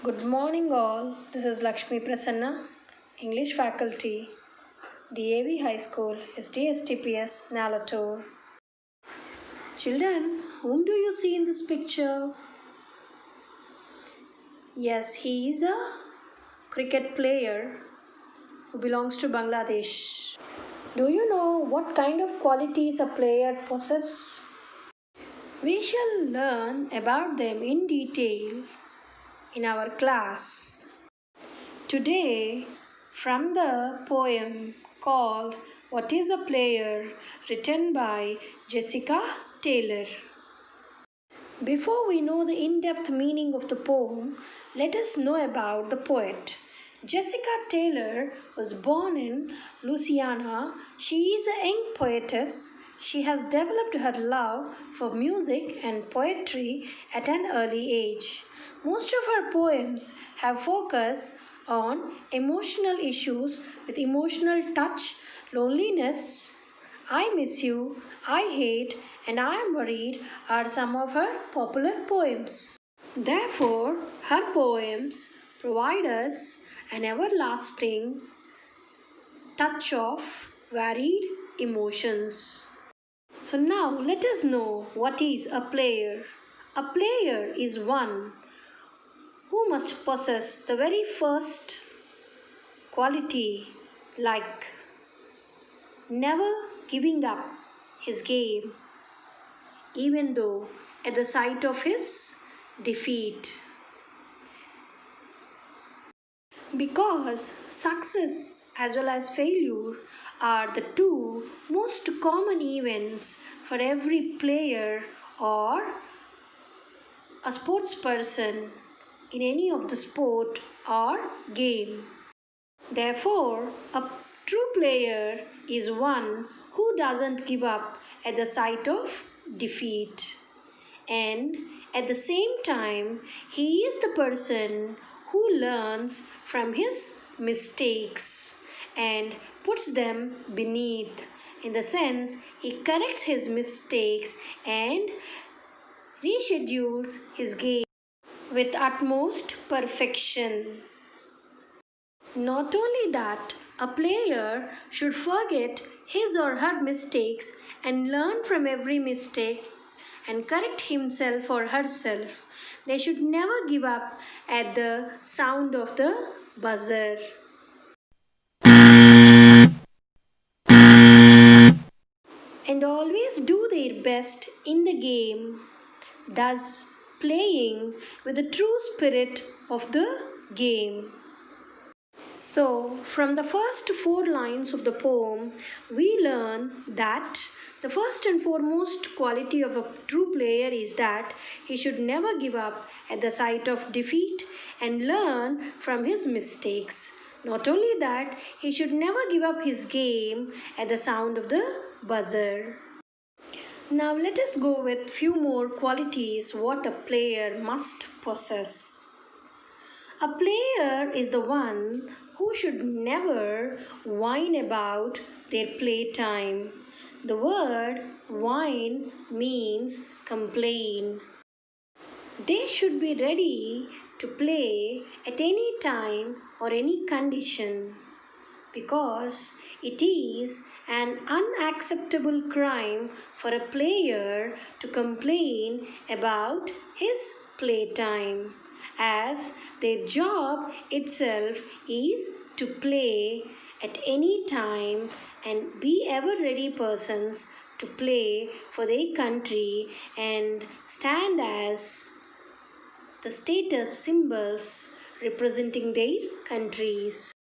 Good morning, all. This is Lakshmi Prasanna, English faculty, DAV High School, SDSTPS, Nalatur. Children, whom do you see in this picture? Yes, he is a cricket player who belongs to Bangladesh. Do you know what kind of qualities a player possesses? We shall learn about them in detail in our class. Today, from the poem called What is a Player, written by Jessica Taylor. Before we know the in-depth meaning of the poem, let us know about the poet. Jessica Taylor was born in Louisiana. She is a young poetess. She has developed her love for music and poetry at an early age. Most of her poems have focused on emotional issues with emotional touch, loneliness, I miss you, I hate, and I am worried are some of her popular poems. Therefore, her poems provide us an everlasting touch of varied emotions. So now let us know what is a player. A player is one who must possess the very first quality like never giving up his game even though at the sight of his defeat. Because success as well as failure are the two most common events for every player or a sports person in any of the sport or game. Therefore, a true player is one who doesn't give up at the sight of defeat. And at the same time, he is the person who learns from his mistakes and puts them beneath. In the sense, he corrects his mistakes and reschedules his game with utmost perfection. Not only that, a player should forget his or her mistakes and learn from every mistake and correct himself or herself. They should never give up at the sound of the buzzer. And always do their best in the game, thus playing with the true spirit of the game. So, from the first four lines of the poem, we learn that the first and foremost quality of a true player is that he should never give up at the sight of defeat and learn from his mistakes. Not only that, he should never give up his game at the sound of the buzzer. Now let us go with few more qualities what a player must possess. A player is the one who should never whine about their playtime. The word whine means complain. They should be ready to play at any time or any condition because it is an unacceptable crime for a player to complain about his playtime, as their job itself is to play at any time and be ever ready persons to play for their country and stand as the status symbols representing their countries.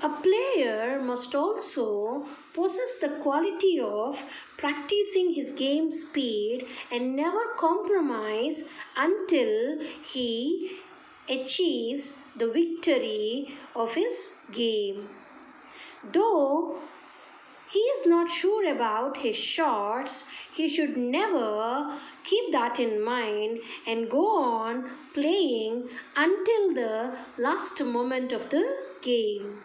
A player must also possess the quality of practicing his game speed and never compromise until he achieves the victory of his game. Though he is not sure about his shots, he should never keep that in mind and go on playing until the last moment of the game.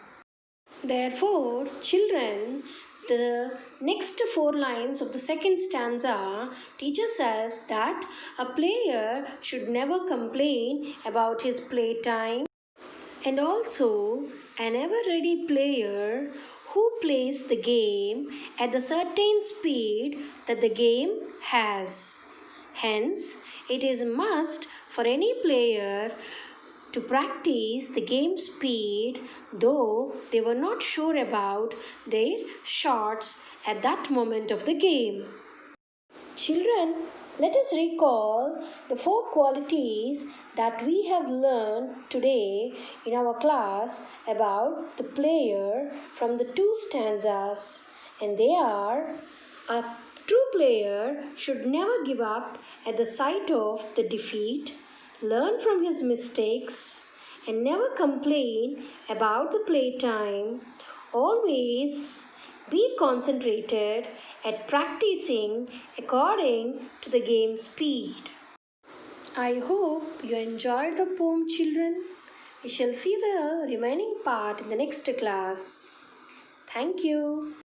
Therefore, children, The next four lines of the second stanza teaches us that a player should never complain about his playtime, and also an ever ready player who plays the game at the certain speed that the game has. Hence, it is a must for any player to practice the game speed, though they were not sure about their shots at that moment of the game. Children, let us recall the four qualities that we have learned today in our class about the player from the two stanzas. And they are: a true player should never give up at the sight of the defeat, learn from his mistakes, and never complain about the playtime. Always be concentrated at practicing according to the game speed. I hope you enjoyed the poem, children. We shall see the remaining part in the next class. Thank you.